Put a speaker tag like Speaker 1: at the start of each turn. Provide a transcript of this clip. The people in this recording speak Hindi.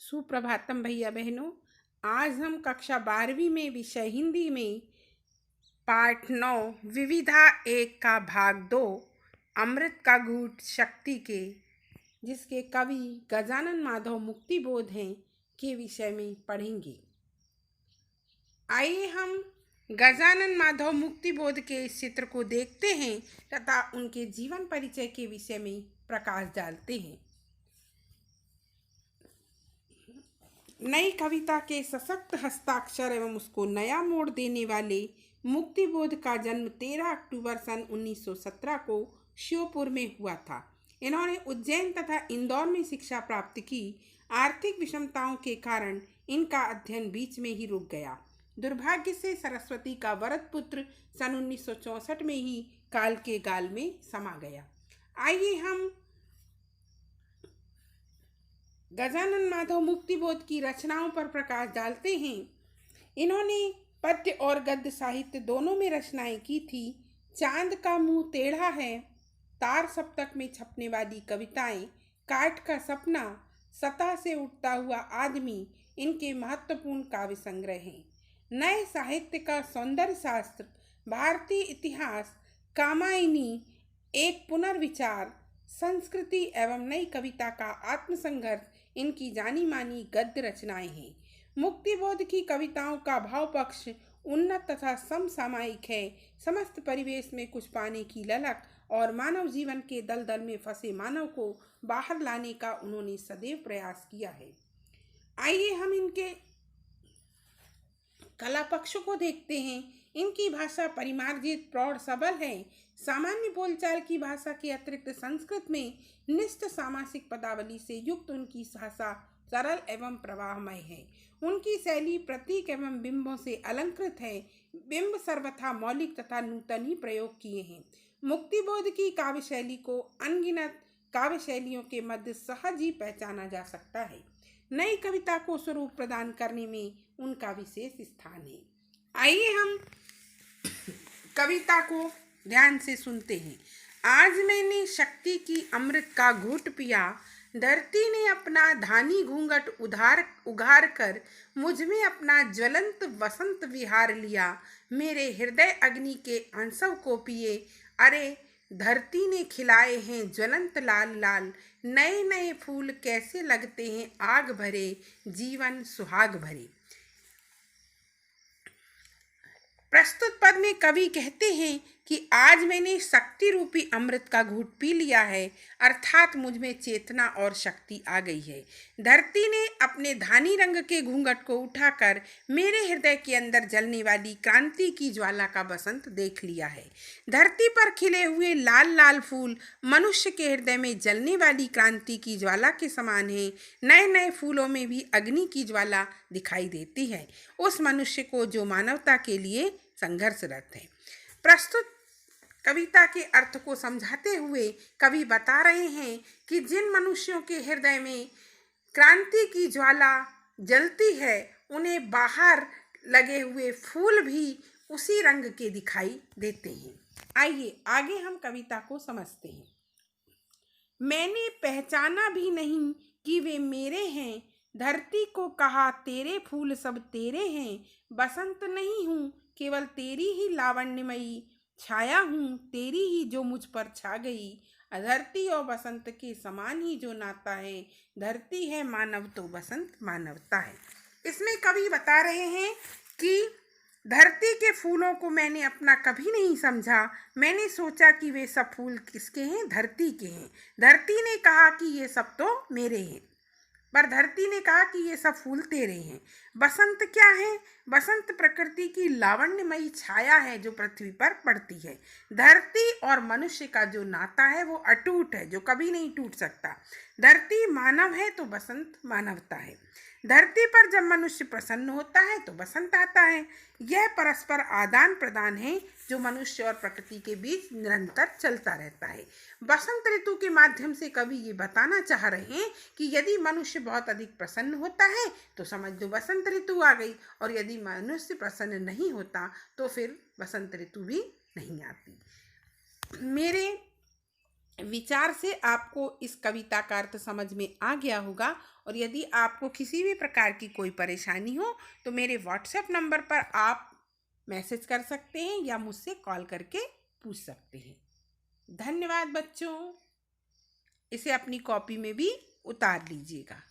Speaker 1: सुप्रभातम भैया बहनों। आज हम कक्षा 12वीं में विषय हिंदी में पाठ 9 विविधा 1 का भाग 2 अमृत का घूंट शक्ति के, जिसके कवि गजानन माधव मुक्तिबोध हैं, के विषय में पढ़ेंगे। आइए हम गजानन माधव मुक्तिबोध के इस चित्र को देखते हैं तथा उनके जीवन परिचय के विषय में प्रकाश डालते हैं। नई कविता के सशक्त हस्ताक्षर एवं उसको नया मोड़ देने वाले मुक्तिबोध का जन्म 13 अक्टूबर सन 1917 को श्योपुर में हुआ था। इन्होंने उज्जैन तथा इंदौर में शिक्षा प्राप्त की। आर्थिक विषमताओं के कारण इनका अध्ययन बीच में ही रुक गया। दुर्भाग्य से सरस्वती का वरद पुत्र सन 1964 में ही काल के गाल में समा गया। आइए हम गजानन माधव मुक्तिबोध की रचनाओं पर प्रकाश डालते हैं। इन्होंने पद्य और गद्य साहित्य दोनों में रचनाएं की थी। चांद का मुंह टेढ़ा है, तार सप्तक में छपने वाली कविताएं, काट का सपना, सतह से उठता हुआ आदमी इनके महत्वपूर्ण काव्य संग्रह हैं। नए साहित्य का सौंदर्य शास्त्र, भारतीय इतिहास, कामायनी, एक पुनर्विचार, संस्कृति एवं नई कविता का आत्मसंघर्ष इनकी जानी मानी गद्य रचनाएं हैं। मुक्तिबोध की कविताओं का भाव पक्ष उन्नत तथा समसामयिक है। समस्त परिवेश में कुछ पाने की ललक और मानव जीवन के दलदल में फंसे मानव को बाहर लाने का उन्होंने सदैव प्रयास किया है। आइए हम इनके कला पक्ष को देखते हैं। इनकी भाषा परिमार्जित, प्रौढ़, सबल है। सामान्य बोलचाल की भाषा के अतिरिक्त संस्कृत में निष्ठ सामासिक पदावली से युक्त उनकी भाषा सरल एवं प्रवाहमय है। उनकी शैली प्रतीक एवं बिंबों से अलंकृत है। बिंब सर्वथा मौलिक तथा नूतन ही प्रयोग किए हैं। मुक्तिबोध की काव्य शैली को अनगिनत काव्य शैलियों के मध्य सहज ही पहचाना जा सकता है। नई कविता को स्वरूप प्रदान करने में उनका विशेष स्थान है। आइए हम कविता को ध्यान से सुनते हैं। आज मैंने शक्ति की अमृत का घूंट पिया, धरती ने अपना धानी घूंघट उघार कर मुझ में अपना ज्वलंत वसंत विहार लिया। मेरे हृदय अग्नि के अंशव को पिए, अरे धरती ने खिलाए हैं ज्वलंत लाल लाल। नए नए फूल कैसे लगते हैं आग भरे, जीवन सुहाग भरे। प्रस्तुत पद में कवि कहते हैं कि आज मैंने शक्ति रूपी अमृत का घूंट पी लिया है, अर्थात मुझ में चेतना और शक्ति आ गई है। धरती ने अपने धानी रंग के घूंघट को उठाकर मेरे हृदय के अंदर जलने वाली क्रांति की ज्वाला का बसंत देख लिया है। धरती पर खिले हुए लाल लाल फूल मनुष्य के हृदय में जलने वाली क्रांति की ज्वाला के समान है। नए नए फूलों में भी अग्नि की ज्वाला दिखाई देती है, उस मनुष्य को जो मानवता के लिए संघर्षरत है। प्रस्तुत कविता के अर्थ को समझाते हुए कवि बता रहे हैं कि जिन मनुष्यों के हृदय में क्रांति की ज्वाला जलती है, उन्हें बाहर लगे हुए फूल भी उसी रंग के दिखाई देते हैं। आइए आगे हम कविता को समझते हैं। मैंने पहचाना भी नहीं कि वे मेरे हैं, धरती को कहा तेरे फूल सब तेरे हैं। बसंत नहीं हूँ, केवल तेरी ही लावण्यमयी छाया हूँ, तेरी ही जो मुझ पर छा गई। धरती और बसंत के समान ही जो नाता है, धरती है मानव तो बसंत मानवता है। इसमें कवि बता रहे हैं कि धरती के फूलों को मैंने अपना कभी नहीं समझा। मैंने सोचा कि वे सब फूल किसके हैं, धरती के हैं। धरती ने कहा कि ये सब तो मेरे हैं, पर धरती ने कहा कि ये सब फूल तेरे हैं। बसंत क्या है? बसंत प्रकृति की लावण्यमयी छाया है जो पृथ्वी पर पड़ती है। धरती और मनुष्य का जो नाता है वो अटूट है, जो कभी नहीं टूट सकता। धरती मानव है तो बसंत मानवता है। धरती पर जब मनुष्य प्रसन्न होता है तो बसंत आता है। यह परस्पर आदान प्रदान है जो मनुष्य और प्रकृति के बीच निरंतर चलता रहता है। बसंत ऋतु के माध्यम से कवि ये बताना चाह रहे हैं कि यदि मनुष्य बहुत अधिक प्रसन्न होता है तो समझ लो बसंत ऋतु आ गई, और यदि मनुष्य प्रसन्न नहीं होता तो फिर बसंत ऋतु भी नहीं आती। मेरे विचार से आपको इस कविता का अर्थ समझ में आ गया होगा। और यदि आपको किसी भी प्रकार की कोई परेशानी हो तो मेरे व्हाट्सएप नंबर पर आप मैसेज कर सकते हैं या मुझसे कॉल करके पूछ सकते हैं। धन्यवाद बच्चों। इसे अपनी कॉपी में भी उतार लीजिएगा।